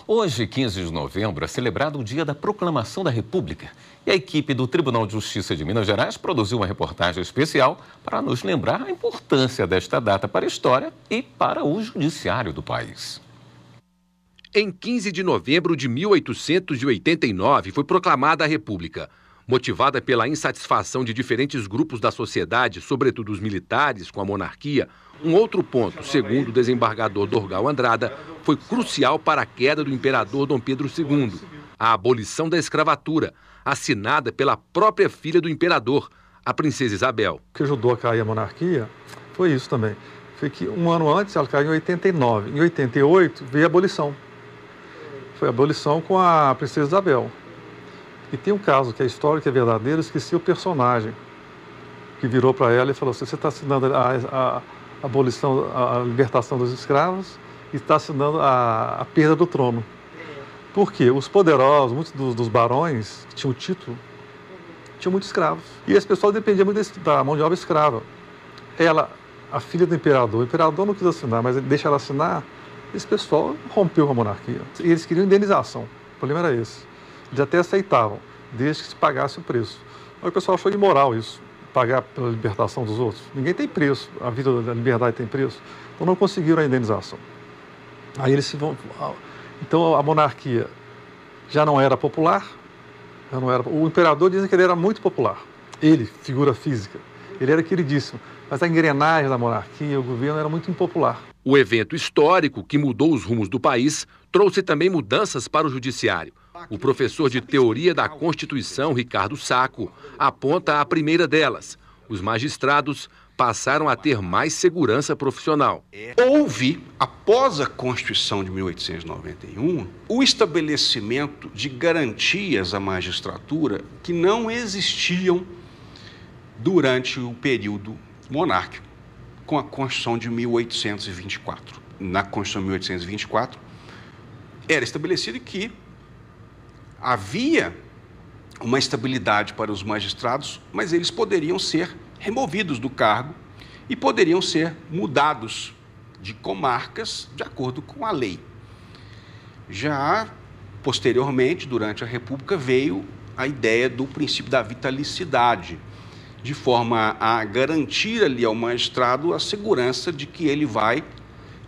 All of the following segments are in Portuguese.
Hoje, 15 de novembro, é celebrado o Dia da Proclamação da República. E a equipe do Tribunal de Justiça de Minas Gerais produziu uma reportagem especial para nos lembrar a importância desta data para a história e para o judiciário do país. Em 15 de novembro de 1889 foi proclamada a República. Motivada pela insatisfação de diferentes grupos da sociedade, sobretudo os militares, com a monarquia, um outro ponto, segundo o desembargador Dorgal Andrada, foi crucial para a queda do imperador Dom Pedro II, a abolição da escravatura, assinada pela própria filha do imperador, a princesa Isabel. O que ajudou a cair a monarquia foi isso também. Foi que um ano antes ela caiu em 89. Em 88 veio a abolição. Foi a abolição com a princesa Isabel. E tem um caso que é histórico, que é verdadeiro, eu esqueci o personagem que virou para ela e falou assim: você está assinando a abolição, a libertação dos escravos e está assinando a perda do trono. Por quê? Os poderosos, muitos dos barões que tinham título, tinham muitos escravos. E esse pessoal dependia muito da mão de obra escrava. Ela, a filha do imperador, o imperador não quis assinar, mas ele deixa ela assinar, esse pessoal rompeu com a monarquia. E eles queriam indenização, o problema era esse. Eles até aceitavam, desde que se pagasse o preço. Aí o pessoal achou imoral isso, pagar pela libertação dos outros. Ninguém tem preço, a vida da liberdade tem preço. Então não conseguiram a indenização. Aí eles se vão... Então a monarquia já não era popular, o imperador dizem que ele era muito popular. Ele, figura física, ele era queridíssimo. Mas a engrenagem da monarquia, o governo era muito impopular. O evento histórico que mudou os rumos do país trouxe também mudanças para o judiciário. O professor de Teoria da Constituição, Ricardo Sacco, aponta a primeira delas. Os magistrados passaram a ter mais segurança profissional. Houve, após a Constituição de 1891, o estabelecimento de garantias à magistratura que não existiam durante o período monárquico, com a Constituição de 1824. Na Constituição de 1824, era estabelecido que havia uma estabilidade para os magistrados, mas eles poderiam ser removidos do cargo e poderiam ser mudados de comarcas de acordo com a lei. Já posteriormente, durante a República, veio a ideia do princípio da vitalicidade, de forma a garantir ali ao magistrado a segurança de que ele vai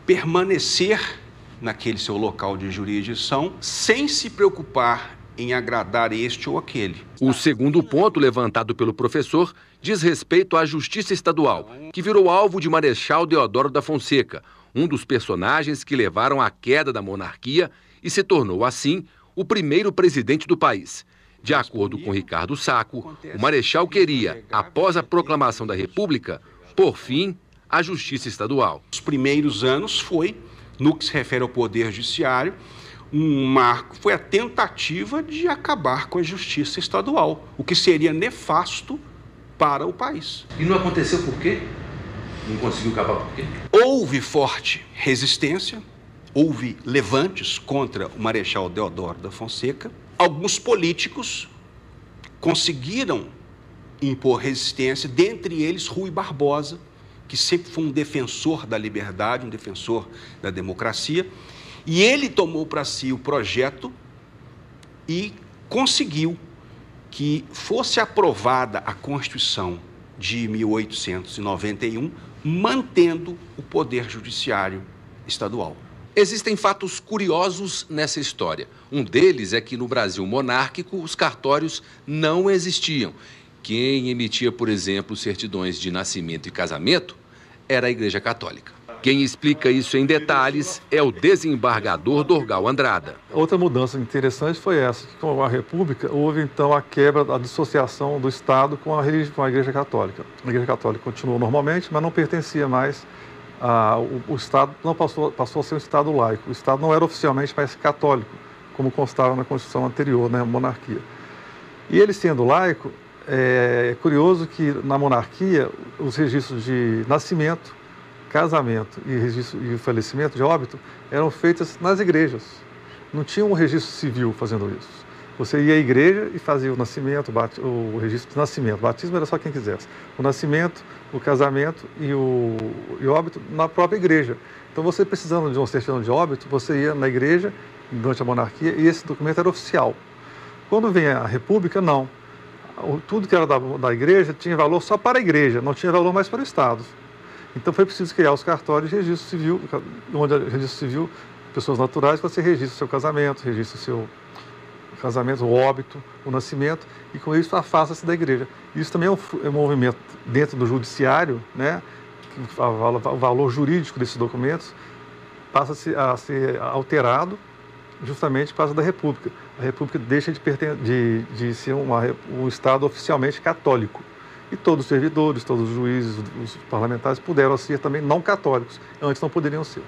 permanecer naquele seu local de jurisdição sem se preocupar em agradar este ou aquele. O segundo ponto levantado pelo professor diz respeito à Justiça Estadual, que virou alvo de Marechal Deodoro da Fonseca, um dos personagens que levaram à queda da monarquia e se tornou, assim, o primeiro presidente do país. De acordo com Ricardo Sacco, o Marechal queria, após a proclamação da República, por fim, a Justiça Estadual. Os primeiros anos foi, no que se refere ao Poder Judiciário, um marco foi a tentativa de acabar com a Justiça Estadual, o que seria nefasto para o país. E não aconteceu por quê? Não conseguiu acabar por quê? Houve forte resistência, houve levantes contra o Marechal Deodoro da Fonseca. Alguns políticos conseguiram impor resistência, dentre eles Rui Barbosa, que sempre foi um defensor da liberdade, um defensor da democracia, e ele tomou para si o projeto e conseguiu que fosse aprovada a Constituição de 1891, mantendo o Poder Judiciário Estadual. Existem fatos curiosos nessa história. Um deles é que no Brasil monárquico os cartórios não existiam. Quem emitia, por exemplo, certidões de nascimento e casamento era a Igreja Católica. Quem explica isso em detalhes é o desembargador Dorgal Andrada. Outra mudança interessante foi essa, que com a República houve então a quebra da dissociação do Estado com a Igreja Católica. A Igreja Católica continuou normalmente, mas não pertencia mais o Estado, não passou a ser um Estado laico. O Estado não era oficialmente mais católico, como constava na Constituição anterior, né, a monarquia. E ele sendo laico, é curioso que na monarquia os registros de nascimento, casamento e falecimento de óbito eram feitos nas igrejas. Não tinha um registro civil fazendo isso. Você ia à igreja e fazia o nascimento, o registro de nascimento. O batismo era só quem quisesse. O nascimento, o casamento e o óbito na própria igreja. Então, você precisando de uma certidão de óbito, você ia na igreja durante a monarquia, e esse documento era oficial. Quando vem a República, não. Tudo que era da igreja tinha valor só para a igreja, não tinha valor mais para o Estado. Então foi preciso criar os cartórios de registro civil, onde o registro civil, pessoas naturais, você registra o seu casamento, registra o seu casamento, o óbito, o nascimento, e com isso afasta-se da igreja. Isso também é um movimento dentro do judiciário, né? O valor jurídico desses documentos passa a ser alterado justamente por causa da República. A República deixa de ser um Estado oficialmente católico. E todos os servidores, todos os juízes, os parlamentares puderam ser também não católicos. Antes não poderiam ser.